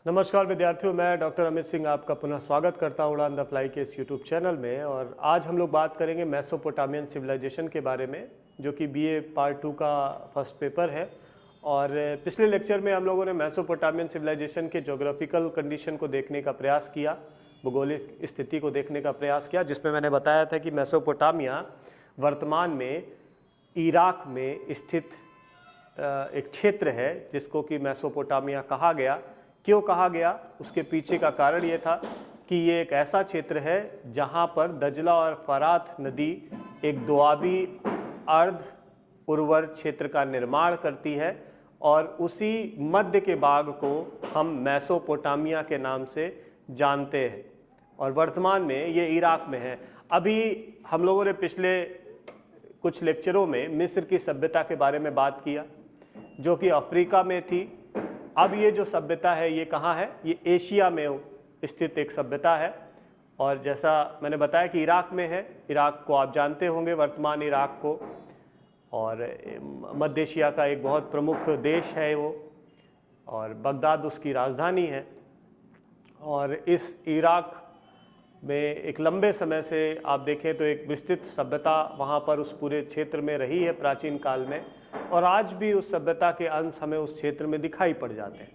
नमस्कार विद्यार्थियों, मैं डॉक्टर अमित सिंह आपका पुनः स्वागत करता हूँ उड़ान द फ्लाई के इस यूट्यूब चैनल में। और आज हम लोग बात करेंगे मेसोपोटामियन सिविलाइजेशन के बारे में, जो कि बीए पार्ट 2 का फर्स्ट पेपर है। और पिछले लेक्चर में हम लोगों ने मेसोपोटामियन सिविलाइजेशन के ज्योग्राफिकल कंडीशन को देखने का प्रयास किया, भूगोलिक स्थिति को देखने का प्रयास किया, जिसमें मैंने बताया था कि मेसोपोटामिया वर्तमान में इराक में स्थित एक क्षेत्र है जिसको कि मेसोपोटामिया कहा गया। क्यों कहा गया, उसके पीछे का कारण ये था कि ये एक ऐसा क्षेत्र है जहाँ पर दजला और फरात नदी एक दोआबी अर्ध उर्वर क्षेत्र का निर्माण करती है, और उसी मध्य के भाग को हम मेसोपोटामिया के नाम से जानते हैं, और वर्तमान में ये इराक में है। अभी हम लोगों ने पिछले कुछ लेक्चरों में मिस्र की सभ्यता के बारे में बात किया, जो कि अफ्रीका में थी। अब ये जो सभ्यता है ये कहाँ है? ये एशिया में स्थित एक सभ्यता है, और जैसा मैंने बताया कि इराक में है। इराक को आप जानते होंगे, वर्तमान इराक को, और मध्य एशिया का एक बहुत प्रमुख देश है वो, और बगदाद उसकी राजधानी है। और इस इराक में एक लंबे समय से आप देखें तो एक विस्तृत सभ्यता वहाँ पर उस पूरे क्षेत्र में रही है प्राचीन काल में, और आज भी उस सभ्यता के अंश हमें उस क्षेत्र में दिखाई पड़ जाते हैं।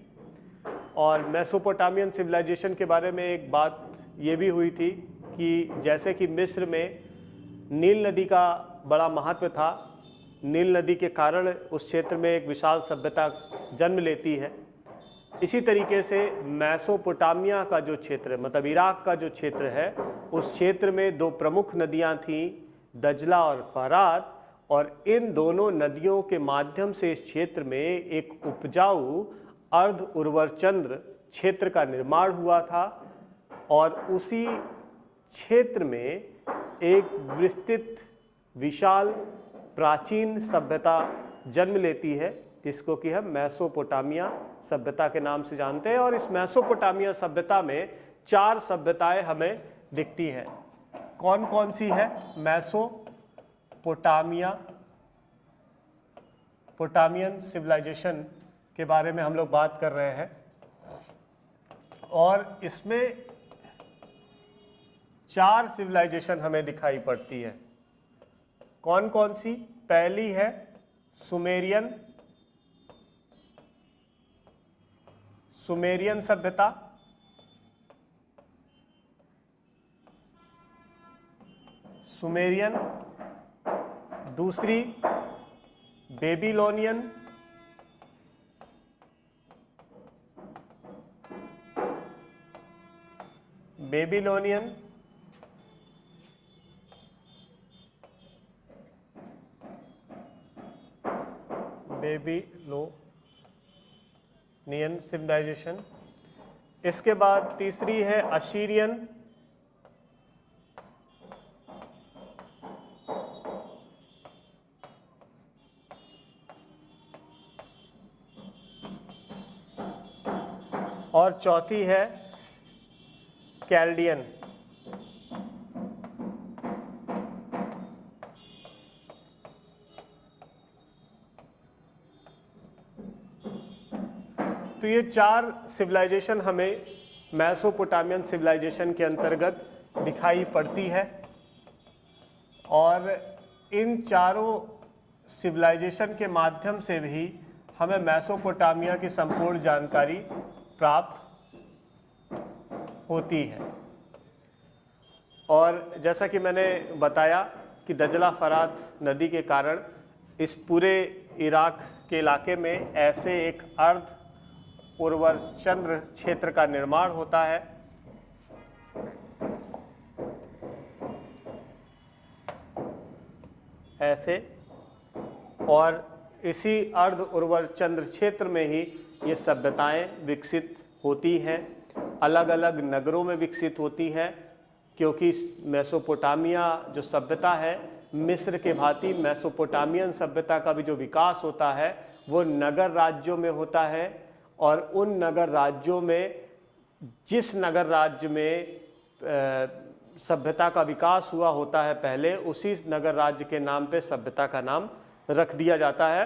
और मेसोपोटामियन सिविलाइजेशन के बारे में एक बात ये भी हुई थी कि जैसे कि मिस्र में नील नदी का बड़ा महत्व था, नील नदी के कारण उस क्षेत्र में एक विशाल सभ्यता जन्म लेती है, इसी तरीके से मेसोपोटामिया का जो क्षेत्र है, मतलब इराक का जो क्षेत्र है, उस क्षेत्र में दो प्रमुख नदियां थीं, दजला और फरात। और इन दोनों नदियों के माध्यम से इस क्षेत्र में एक उपजाऊ अर्ध उर्वर चंद्र क्षेत्र का निर्माण हुआ था, और उसी क्षेत्र में एक विस्तृत विशाल प्राचीन सभ्यता जन्म लेती है, जिसको कि हम मेसोपोटामिया सभ्यता के नाम से जानते हैं। और इस मेसोपोटामिया सभ्यता में 4 सभ्यताएं हमें दिखती हैं। कौन कौन सी है? पोटामियन सिविलाइजेशन के बारे में हम लोग बात कर रहे हैं, और इसमें 4 सिविलाइजेशन हमें दिखाई पड़ती है। कौन कौन सी? पहली है सुमेरियन सभ्यता, सुमेरियन। दूसरी बेबीलोनियन, बेबीलोनियन सिविलाइजेशन। इसके बाद तीसरी है अशीरियन, और चौथी है कैल्डियन। तो ये 4 सिविलाइजेशन हमें मेसोपोटामियन सिविलाइजेशन के अंतर्गत दिखाई पड़ती है, और इन चारों सिविलाइजेशन के माध्यम से भी हमें मेसोपोटामिया की संपूर्ण जानकारी प्राप्त होती है। और जैसा कि मैंने बताया कि दजला फरात नदी के कारण इस पूरे इराक के इलाके में ऐसे एक अर्ध उर्वर चंद्र क्षेत्र का निर्माण होता है, ऐसे। और इसी अर्ध उर्वर चंद्र क्षेत्र में ही ये सभ्यताएं विकसित होती हैं, अलग अलग नगरों में विकसित होती हैं, क्योंकि मेसोपोटामिया जो सभ्यता है, मिस्र के भांति मेसोपोटामियन सभ्यता का भी जो विकास होता है वो नगर राज्यों में होता है। और उन नगर राज्यों में जिस नगर राज्य में सभ्यता का विकास हुआ होता है पहले, उसी नगर राज्य के नाम पे सभ्यता का नाम रख दिया जाता है।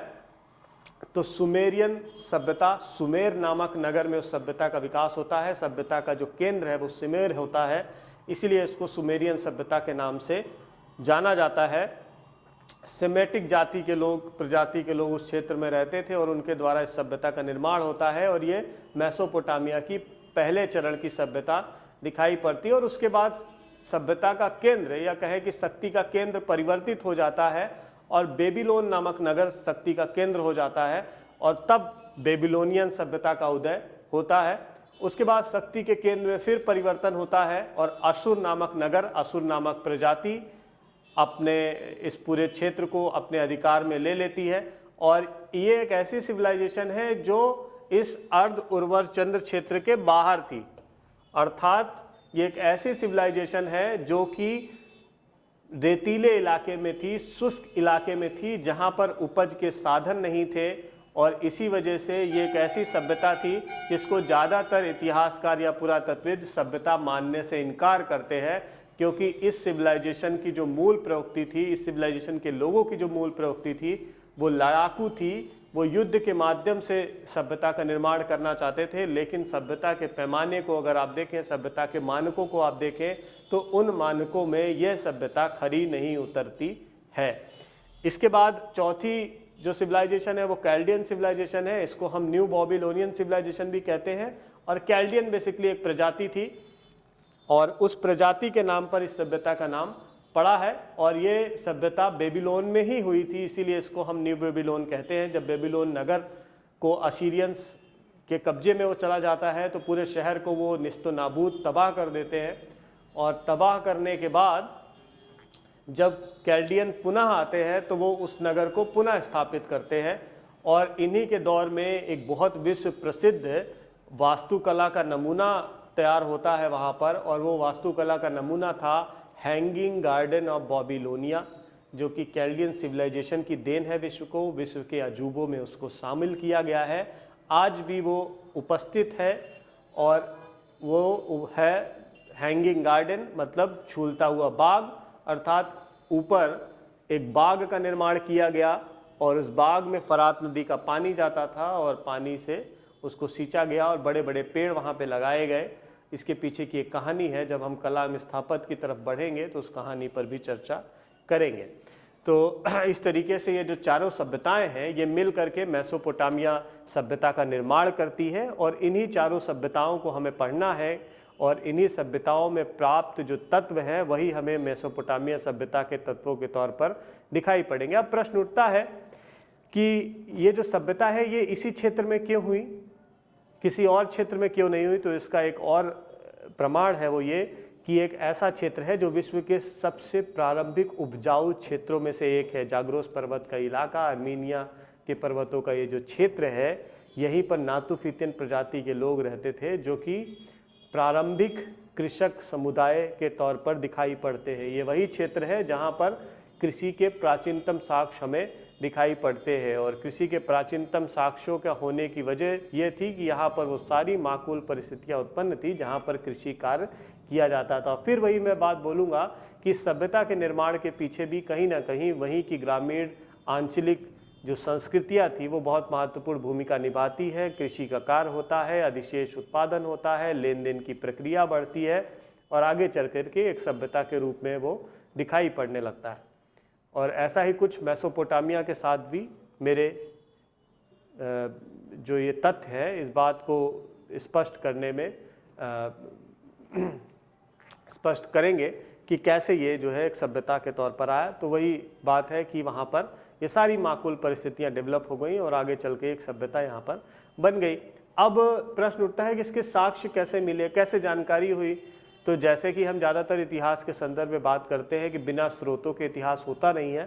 तो सुमेरियन सभ्यता, सुमेर नामक नगर में उस सभ्यता का विकास होता है। सभ्यता का जो केंद्र है वो सुमेर होता है, इसीलिए इसको सुमेरियन सभ्यता के नाम से जाना जाता है। सेमेटिक जाति के लोग, प्रजाति के लोग उस क्षेत्र में रहते थे और उनके द्वारा इस सभ्यता का निर्माण होता है और ये मेसोपोटामिया की पहले चरण की सभ्यता दिखाई पड़ती है। और उसके बाद सभ्यता का केंद्र या कहे कि शक्ति का केंद्र परिवर्तित हो जाता है और बेबीलोन नामक नगर शक्ति का केंद्र हो जाता है और तब बेबीलोनियन सभ्यता का उदय होता है। उसके बाद शक्ति के केंद्र में फिर परिवर्तन होता है और असुर नामक नगर, असुर नामक प्रजाति अपने इस पूरे क्षेत्र को अपने अधिकार में ले लेती है। और ये एक ऐसी सिविलाइजेशन है जो इस अर्ध उर्वर चंद्र क्षेत्र के बाहर थी, अर्थात ये एक ऐसी सिविलाइजेशन है जो कि रेतीले इलाके में थी, शुष्क इलाके में थी, जहाँ पर उपज के साधन नहीं थे। और इसी वजह से ये एक ऐसी सभ्यता थी जिसको ज़्यादातर इतिहासकार या पुरातत्वविद सभ्यता मानने से इनकार करते हैं, क्योंकि इस सिविलाइजेशन की जो मूल प्रवृत्ति थी, इस सिविलाइजेशन के लोगों की जो मूल प्रवृत्ति थी वो लड़ाकू थी। वो युद्ध के माध्यम से सभ्यता का निर्माण करना चाहते थे, लेकिन सभ्यता के पैमाने को अगर आप देखें, सभ्यता के मानकों को आप देखें, तो उन मानकों में यह सभ्यता खरी नहीं उतरती है। इसके बाद चौथी जो सिविलाइजेशन है वो कैल्डियन सिविलाइजेशन है। इसको हम न्यू बॉबिलोनियन सिविलाइजेशन भी कहते हैं। और कैल्डियन बेसिकली एक प्रजाति थी और उस प्रजाति के नाम पर इस सभ्यता का नाम पड़ा है। और ये सभ्यता बेबीलोन में ही हुई थी, इसीलिए इसको हम न्यू बेबीलोन कहते हैं। जब बेबीलोन नगर को असीरियंस के कब्जे में वो चला जाता है तो पूरे शहर को वो निस्तो नाबूद तबाह कर देते हैं। और तबाह करने के बाद जब कैल्डियन पुनः आते हैं तो वो उस नगर को पुनः स्थापित करते हैं। और इन्हीं के दौर में एक बहुत विश्व प्रसिद्ध वास्तुकला का नमूना तैयार होता है वहाँ पर, और वो वास्तुकला का नमूना था हैंगिंग गार्डन ऑफ बॉबिलोनिया, जो कि कैल्डियन सिविलाइजेशन की देन है विश्व को। विश्व के अजूबों में उसको शामिल किया गया है, आज भी वो उपस्थित है। और वो है हैंगिंग गार्डन, मतलब झूलता हुआ बाग, अर्थात ऊपर एक बाग का निर्माण किया गया और उस बाग में फरात नदी का पानी जाता था और पानी से उसको सींचा गया और बड़े बड़े पेड़ वहाँ पे लगाए गए। इसके पीछे की एक कहानी है, जब हम कला में स्थापत्य की तरफ बढ़ेंगे तो उस कहानी पर भी चर्चा करेंगे। तो इस तरीके से ये जो चारों सभ्यताएं हैं ये मिल करके मेसोपोटामिया सभ्यता का निर्माण करती है। और इन्हीं चारों सभ्यताओं को हमें पढ़ना है और इन्हीं सभ्यताओं में प्राप्त जो तत्व हैं वही हमें मेसोपोटामिया सभ्यता के तत्वों के तौर पर दिखाई पड़ेंगे। अब प्रश्न उठता है कि ये जो सभ्यता है ये इसी क्षेत्र में क्यों हुई, किसी और क्षेत्र में क्यों नहीं हुई? तो इसका एक और प्रमाण है, वो ये कि एक ऐसा क्षेत्र है जो विश्व के सबसे प्रारंभिक उपजाऊ क्षेत्रों में से एक है। जाग्रोस पर्वत का इलाका, आर्मीनिया के पर्वतों का ये जो क्षेत्र है, यहीं पर नातुफितियन प्रजाति के लोग रहते थे, जो कि प्रारंभिक कृषक समुदाय के तौर पर दिखाई पड़ते हैं। ये वही क्षेत्र है जहाँ पर कृषि के प्राचीनतम साक्ष्य हमें दिखाई पड़ते हैं। और कृषि के प्राचीनतम साक्ष्यों का होने की वजह यह थी कि यहाँ पर वो सारी माकूल परिस्थितियाँ उत्पन्न थी जहाँ पर कृषि कार्य किया जाता था। फिर वही मैं बात बोलूँगा कि सभ्यता के निर्माण के पीछे भी कहीं ना कहीं वहीं की ग्रामीण आंचलिक जो संस्कृतियाँ थी वो बहुत महत्वपूर्ण भूमिका निभाती है। कृषि का कार्य होता है, अधिशेष उत्पादन होता है, लेन देन की प्रक्रिया बढ़ती है और आगे चल कर के एक सभ्यता के रूप में वो दिखाई पड़ने लगता है। और ऐसा ही कुछ मेसोपोटामिया के साथ भी मेरे जो ये तथ्य है इस बात को स्पष्ट करने में स्पष्ट करेंगे कि कैसे ये जो है एक सभ्यता के तौर पर आया। तो वही बात है कि वहाँ पर ये सारी माकूल परिस्थितियाँ डेवलप हो गई और आगे चल के एक सभ्यता यहाँ पर बन गई। अब प्रश्न उठता है कि इसके साक्ष्य कैसे मिले, कैसे जानकारी हुई? तो जैसे कि हम ज़्यादातर इतिहास के संदर्भ में बात करते हैं कि बिना स्रोतों के इतिहास होता नहीं है,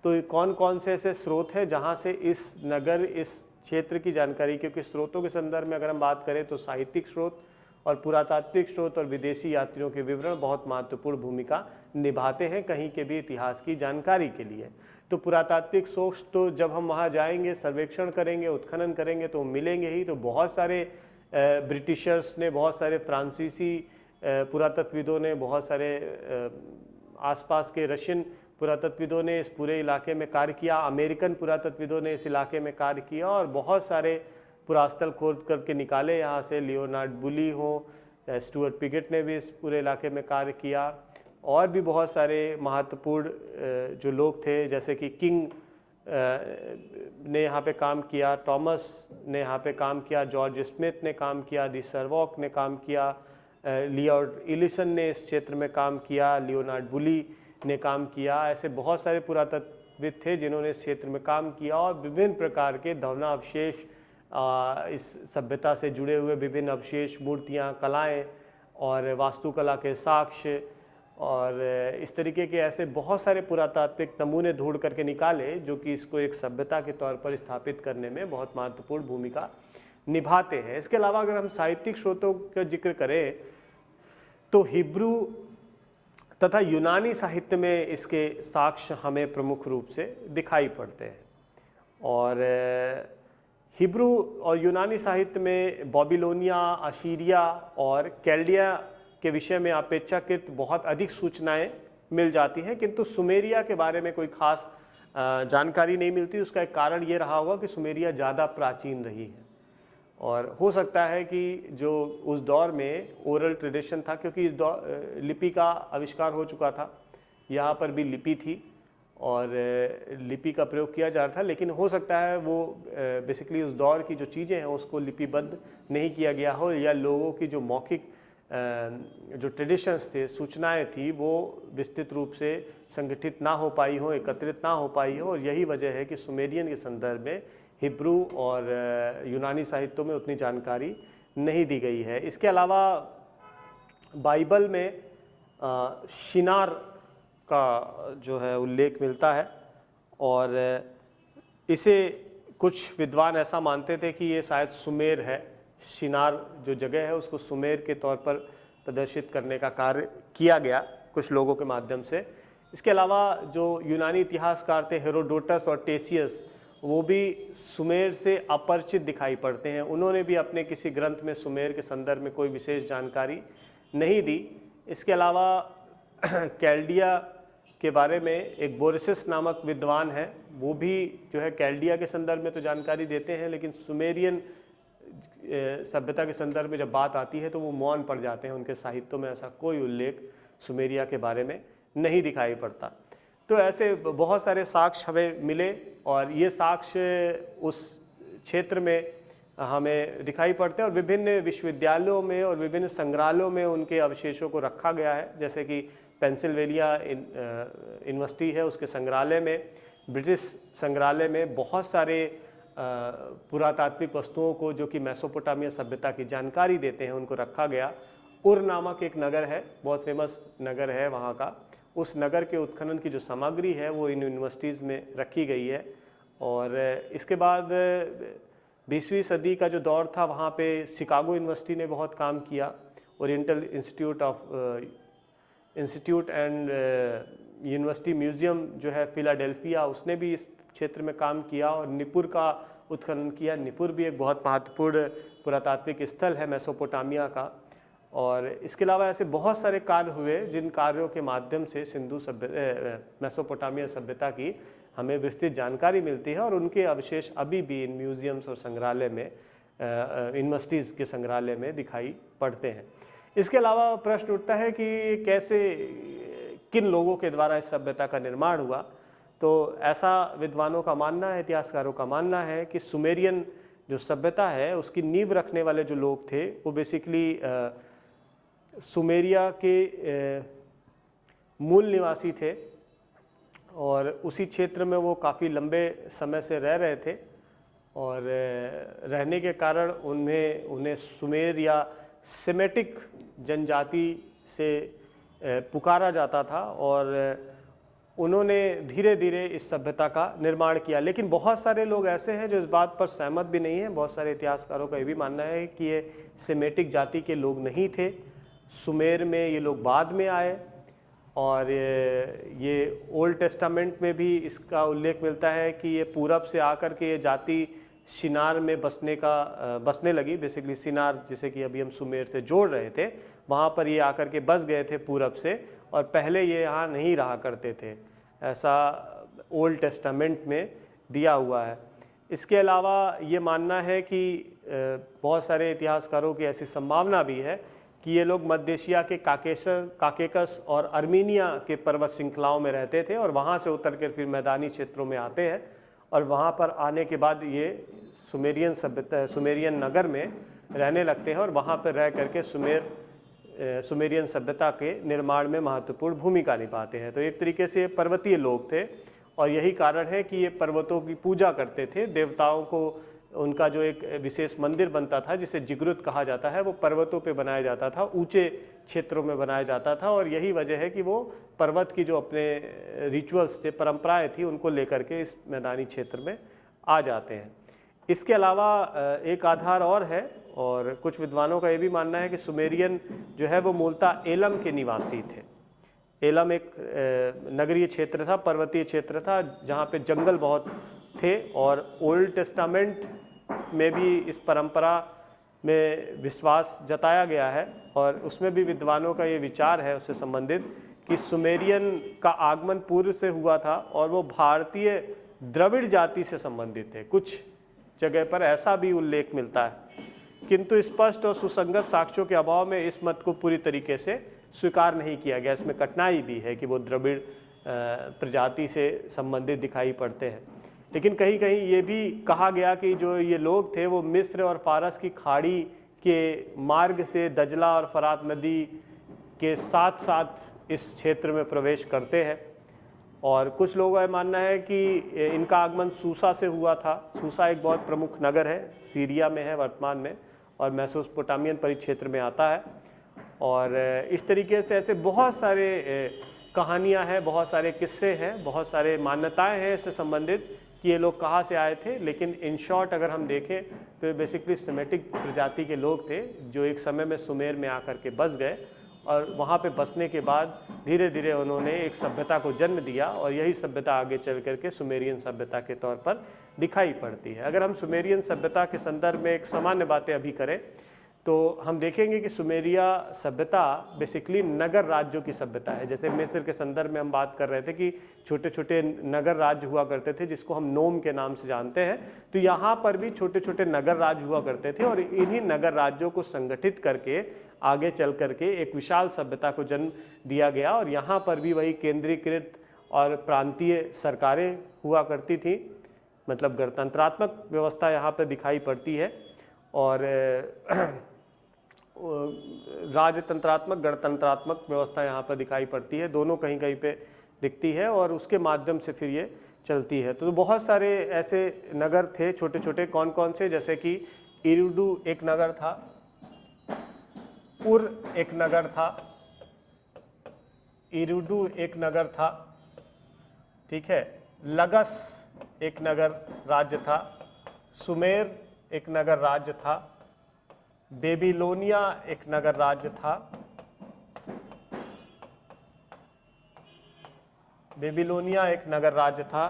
तो कौन कौन से ऐसे स्रोत हैं जहाँ से इस नगर, इस क्षेत्र की जानकारी, क्योंकि स्रोतों के संदर्भ में अगर हम बात करें तो साहित्यिक स्रोत और पुरातात्विक स्रोत और विदेशी यात्रियों के विवरण बहुत महत्वपूर्ण भूमिका निभाते हैं कहीं के भी इतिहास की जानकारी के लिए। तो पुरातात्विक सोर्स तो जब हम वहाँ जाएंगे, सर्वेक्षण करेंगे, उत्खनन करेंगे तो मिलेंगे ही। तो बहुत सारे ब्रिटिशर्स ने, बहुत सारे फ्रांसीसी पुरातत्वविदों ने, बहुत सारे आसपास के रशियन पुरातत्वविदों ने इस पूरे इलाके में कार्य किया, अमेरिकन पुरातत्वविदों ने इस इलाके में कार्य किया और बहुत सारे पुरास्थल खोद करके निकाले यहाँ से। लियोनार्ड बुली हो, स्टुअर्ट पिगेट ने भी इस पूरे इलाके में कार्य किया, और भी बहुत सारे महत्वपूर्ण जो लोग थे, जैसे कि किंग ने यहाँ पे काम किया, टॉमस ने यहाँ पे काम किया, जॉर्ज स्मिथ ने काम किया, दी सर्वॉक ने काम किया, लियोर्ड इलिसन ने इस क्षेत्र में काम किया, लियोनार्ड बुली ने काम किया। ऐसे बहुत सारे पुरातत्वविद थे जिन्होंने इस क्षेत्र में काम किया और विभिन्न प्रकार के ध्वनावशेष, इस सभ्यता से जुड़े हुए विभिन्न अवशेष, मूर्तियाँ, कलाएँ और वास्तुकला के साक्ष्य और इस तरीके के ऐसे बहुत सारे पुरातात्विक नमूने ढूंढ करके निकाले जो कि इसको एक सभ्यता के तौर पर स्थापित करने में बहुत महत्वपूर्ण भूमिका निभाते हैं। इसके अलावा अगर हम साहित्यिक स्रोतों का जिक्र करें तो हिब्रू तथा यूनानी साहित्य में इसके साक्ष्य हमें प्रमुख रूप से दिखाई पड़ते हैं। और हिब्रू और यूनानी साहित्य में बॉबिलोनिया, अशीरिया और कैल्डिया के विषय में अपेक्षाकृत बहुत अधिक सूचनाएं मिल जाती हैं, किंतु सुमेरिया के बारे में कोई खास जानकारी नहीं मिलती। उसका एक कारण ये रहा होगा कि सुमेरिया ज़्यादा प्राचीन रही है और हो सकता है कि जो उस दौर में ओरल ट्रेडिशन था, क्योंकि इस दौर लिपि का आविष्कार हो चुका था, यहाँ पर भी लिपि थी और लिपि का प्रयोग किया जा रहा था, लेकिन हो सकता है वो बेसिकली उस दौर की जो चीज़ें हैं उसको लिपिबद्ध नहीं किया गया हो, या लोगों की जो मौखिक जो ट्रेडिशंस थे, सूचनाएं थी, वो विस्तृत रूप से संगठित ना हो पाई हो, एकत्रित ना हो पाई हो। और यही वजह है कि सुमेरियन के संदर्भ में हिब्रू और यूनानी साहित्यों में उतनी जानकारी नहीं दी गई है। इसके अलावा बाइबल में शिनार का जो है उल्लेख मिलता है और इसे कुछ विद्वान ऐसा मानते थे कि ये शायद सुमेर है। शिनार जो जगह है उसको सुमेर के तौर पर प्रदर्शित करने का कार्य किया गया कुछ लोगों के माध्यम से। इसके अलावा जो यूनानी इतिहासकार थे हेरोडोटस और टेसियस, वो भी सुमेर से अपरिचित दिखाई पड़ते हैं। उन्होंने भी अपने किसी ग्रंथ में सुमेर के संदर्भ में कोई विशेष जानकारी नहीं दी। इसके अलावा कैल्डिया के बारे में एक बोरेसिस नामक विद्वान है, वो भी जो है कैल्डिया के संदर्भ में तो जानकारी देते हैं, लेकिन सुमेरियन सभ्यता के संदर्भ में जब बात आती है तो वो मौन पड़ जाते हैं। उनके साहित्यों में ऐसा कोई उल्लेख सुमेरिया के बारे में नहीं दिखाई पड़ता। तो ऐसे बहुत सारे साक्ष्य हमें मिले और ये साक्ष्य उस क्षेत्र में हमें दिखाई पड़ते हैं और विभिन्न विश्वविद्यालयों में और विभिन्न संग्रहालयों में उनके अवशेषों को रखा गया है। जैसे कि पेंसिल्वेनिया यूनिवर्सिटी है, उसके संग्रहालय में, ब्रिटिश संग्रहालय में बहुत सारे पुरातात्विक वस्तुओं को जो कि मेसोपोटामिया सभ्यता की जानकारी देते हैं उनको रखा गया। उर नामक एक नगर है, बहुत फेमस नगर है वहाँ का। उस नगर के उत्खनन की जो सामग्री है वो इन यूनिवर्सिटीज़ में रखी गई है। और इसके बाद 20वीं सदी का जो दौर था वहाँ पे शिकागो यूनिवर्सिटी ने बहुत काम किया। Oriental institute and university museum जो है फिलाडेल्फिया, उसने भी इस क्षेत्र में काम किया और निपुर का उत्खनन किया। निपुर भी एक बहुत महत्वपूर्ण पुरातात्विक स्थल है मेसोपोटामिया का। और इसके अलावा ऐसे बहुत सारे कार्य हुए जिन कार्यों के माध्यम से सिंधु मेसोपोटामिया सभ्यता की हमें विस्तृत जानकारी मिलती है और उनके अवशेष अभी भी इन म्यूजियम्स और संग्रहालय में, यूनिवर्सिटीज़ के संग्रहालय में दिखाई पड़ते हैं। इसके अलावा प्रश्न उठता है कि कैसे, किन लोगों के द्वारा इस सभ्यता का निर्माण हुआ। तो ऐसा विद्वानों का मानना है, इतिहासकारों का मानना है कि सुमेरियन जो सभ्यता है उसकी नींव रखने वाले जो लोग थे वो बेसिकली सुमेरिया के मूल निवासी थे और उसी क्षेत्र में वो काफ़ी लंबे समय से रह रहे थे और रहने के कारण उन्हें सुमेर या सेमेटिक जनजाति से पुकारा जाता था और उन्होंने धीरे धीरे इस सभ्यता का निर्माण किया। लेकिन बहुत सारे लोग ऐसे हैं जो इस बात पर सहमत भी नहीं हैं। बहुत सारे इतिहासकारों का ये भी मानना है कि ये सेमेटिक जाति के लोग नहीं थे, सुमेर में ये लोग बाद में आए। और ये ओल्ड टेस्टामेंट में भी इसका उल्लेख मिलता है कि ये पूरब से आकर के ये जाति शिनार में बसने लगी। बेसिकली शिनार, जिसे कि अभी हम सुमेर से जोड़ रहे थे, वहाँ पर ये आकर के बस गए थे पूरब से और पहले ये यहाँ नहीं रहा करते थे। ऐसा ओल्ड टेस्टामेंट में दिया हुआ है। इसके अलावा ये मानना है कि बहुत सारे इतिहासकारों की ऐसी संभावना भी है कि ये लोग मध्य एशिया के काकेकस और अर्मीनिया के पर्वत श्रृंखलाओं में रहते थे और वहाँ से उतर कर फिर मैदानी क्षेत्रों में आते हैं और वहाँ पर आने के बाद ये सुमेरियन नगर में रहने लगते हैं और वहाँ पर रह करके सुमेरियन सभ्यता के निर्माण में महत्वपूर्ण भूमिका निभाते हैं। तो एक तरीके से पर्वतीय लोग थे और यही कारण है कि ये पर्वतों की पूजा करते थे। देवताओं को उनका जो एक विशेष मंदिर बनता था जिसे जिगरुत कहा जाता है, वो पर्वतों पे बनाया जाता था, ऊंचे क्षेत्रों में बनाया जाता था और यही वजह है कि वो पर्वत की जो अपने रिचुअल्स थे, परंपराएं थी, उनको लेकर के इस मैदानी क्षेत्र में आ जाते हैं। इसके अलावा एक आधार और है और कुछ विद्वानों का ये भी मानना है कि सुमेरियन जो है वो मूलतः एलम के निवासी थे। एलम एक नगरीय क्षेत्र था, पर्वतीय क्षेत्र था जहाँ पे जंगल बहुत थे और ओल्ड टेस्टामेंट में भी इस परंपरा में विश्वास जताया गया है और उसमें भी विद्वानों का ये विचार है उससे संबंधित कि सुमेरियन का आगमन पूर्व से हुआ था और वो भारतीय द्रविड़ जाति से संबंधित थे। कुछ जगह पर ऐसा भी उल्लेख मिलता है, किंतु स्पष्ट और सुसंगत साक्ष्यों के अभाव में इस मत को पूरी तरीके से स्वीकार नहीं किया गया। इसमें कठिनाई भी है कि वो द्रविड़ प्रजाति से संबंधित दिखाई पड़ते हैं। लेकिन कहीं कहीं ये भी कहा गया कि जो ये लोग थे वो मिस्र और फारस की खाड़ी के मार्ग से दजला और फरात नदी के साथ साथ इस क्षेत्र में प्रवेश करते हैं और कुछ लोगों का मानना है कि इनका आगमन सूसा से हुआ था। सूसा एक बहुत प्रमुख नगर है, सीरिया में है वर्तमान में और मेसोपोटामियन परिक्षेत्र में आता है और इस तरीके से ऐसे बहुत सारे कहानियां हैं, बहुत सारे किस्से हैं, बहुत सारे मान्यताएं हैं इससे संबंधित कि ये लोग कहाँ से आए थे। लेकिन इन शॉर्ट अगर हम देखें तो ये बेसिकली सेमेटिक प्रजाति के लोग थे जो एक समय में सुमेर में आकर के बस गए और वहाँ पे बसने के बाद धीरे धीरे उन्होंने एक सभ्यता को जन्म दिया और यही सभ्यता आगे चल करके सुमेरियन सभ्यता के तौर पर दिखाई पड़ती है। अगर हम सुमेरियन सभ्यता के संदर्भ में एक सामान्य बातें अभी करें तो हम देखेंगे कि सुमेरिया सभ्यता बेसिकली नगर राज्यों की सभ्यता है। जैसे मिस्र के संदर्भ में हम बात कर रहे थे कि छोटे छोटे नगर राज्य हुआ करते थे जिसको हम नोम के नाम से जानते हैं, तो यहाँ पर भी छोटे छोटे नगर राज्य हुआ करते थे और इन्हीं नगर राज्यों को संगठित करके आगे चल करके एक विशाल सभ्यता को जन्म दिया गया और यहाँ पर भी वही केंद्रीकृत और प्रांतीय सरकारें हुआ करती थी, मतलब गणतंत्रात्मक व्यवस्था यहाँ पर दिखाई पड़ती है और राजतंत्रात्मक गणतंत्रात्मक व्यवस्था यहाँ पर दिखाई पड़ती है, दोनों कहीं कहीं पे दिखती है और उसके माध्यम से फिर ये चलती है। तो बहुत सारे ऐसे नगर थे छोटे छोटे, कौन कौन से, जैसे कि इरुडू एक नगर था, उर एक नगर था, इरुडू एक नगर था, ठीक है, लगस एक नगर राज्य था, सुमेर एक नगर राज्य था, बेबीलोनिया एक नगर राज्य था, बेबीलोनिया एक नगर राज्य था,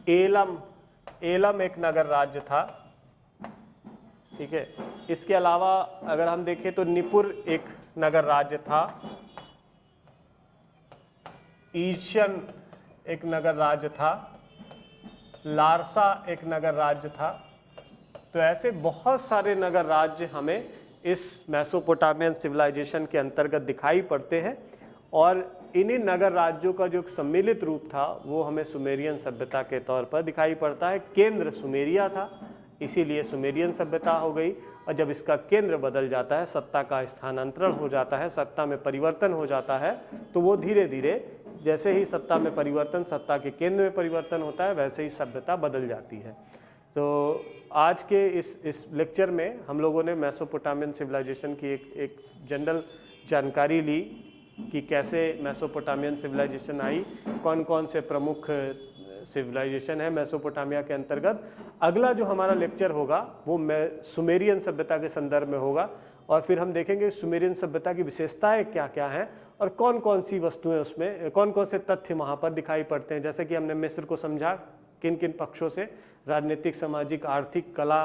एलम एक नगर राज्य था, ठीक है। इसके अलावा अगर हम देखें तो निपुर एक नगर राज्य था, ईर्ष्यन एक नगर राज्य था, लारसा एक नगर राज्य था। तो ऐसे बहुत सारे नगर राज्य हमें इस मेसोपोटामियन सिविलाइजेशन के अंतर्गत दिखाई पड़ते हैं और इन्हीं नगर राज्यों का जो एक सम्मिलित रूप था वो हमें सुमेरियन सभ्यता के तौर पर दिखाई पड़ता है। केंद्र सुमेरिया था, इसीलिए सुमेरियन सभ्यता हो गई और जब इसका केंद्र बदल जाता है, सत्ता का स्थानांतरण हो जाता है, सत्ता में परिवर्तन हो जाता है, तो वो धीरे धीरे जैसे ही सत्ता में परिवर्तन, सत्ता के केंद्र में परिवर्तन होता है, वैसे ही सभ्यता बदल जाती है। तो आज के इस लेक्चर में हम लोगों ने मेसोपोटामियन सिविलाइजेशन की एक जनरल जानकारी ली कि कैसे मेसोपोटामियन सिविलाइजेशन आई, कौन कौन से प्रमुख सिविलाइजेशन है मेसोपोटामिया के अंतर्गत। अगला जो हमारा लेक्चर होगा वो सुमेरियन सभ्यता के संदर्भ में होगा और फिर हम देखेंगे सुमेरियन सभ्यता की विशेषताएं क्या क्या हैं और कौन कौन सी वस्तुएं उसमें, कौन कौन से तथ्य वहाँ पर दिखाई पड़ते हैं। जैसे कि हमने मिस्र को समझा किन किन पक्षों से, राजनीतिक, सामाजिक, आर्थिक, कला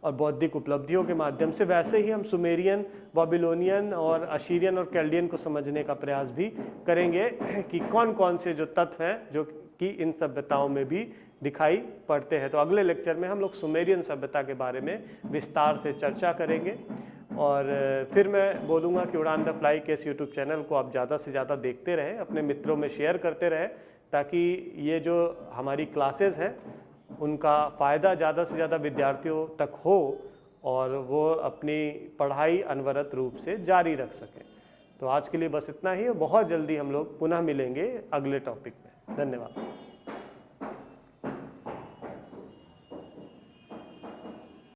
और बौद्धिक उपलब्धियों के माध्यम से, वैसे ही हम सुमेरियन, बाबिलोनियन और अशीरियन और कैल्डियन को समझने का प्रयास भी करेंगे कि कौन कौन से जो तत्व हैं जो की इन सभ्यताओं में भी दिखाई पड़ते हैं। तो अगले लेक्चर में हम लोग सुमेरियन सभ्यता के बारे में विस्तार से चर्चा करेंगे और फिर मैं बोलूँगा कि उड़ान the fly case YouTube channel को आप ज़्यादा से ज़्यादा देखते रहें, अपने मित्रों में शेयर करते रहें, ताकि ये जो हमारी क्लासेस हैं उनका फ़ायदा ज़्यादा से ज़्यादा विद्यार्थियों तक हो और वो अपनी पढ़ाई अनवरत रूप से जारी रख सकें। तो आज के लिए बस इतना ही, बहुत जल्दी हम लोग पुनः मिलेंगे अगले टॉपिक में। धन्यवाद।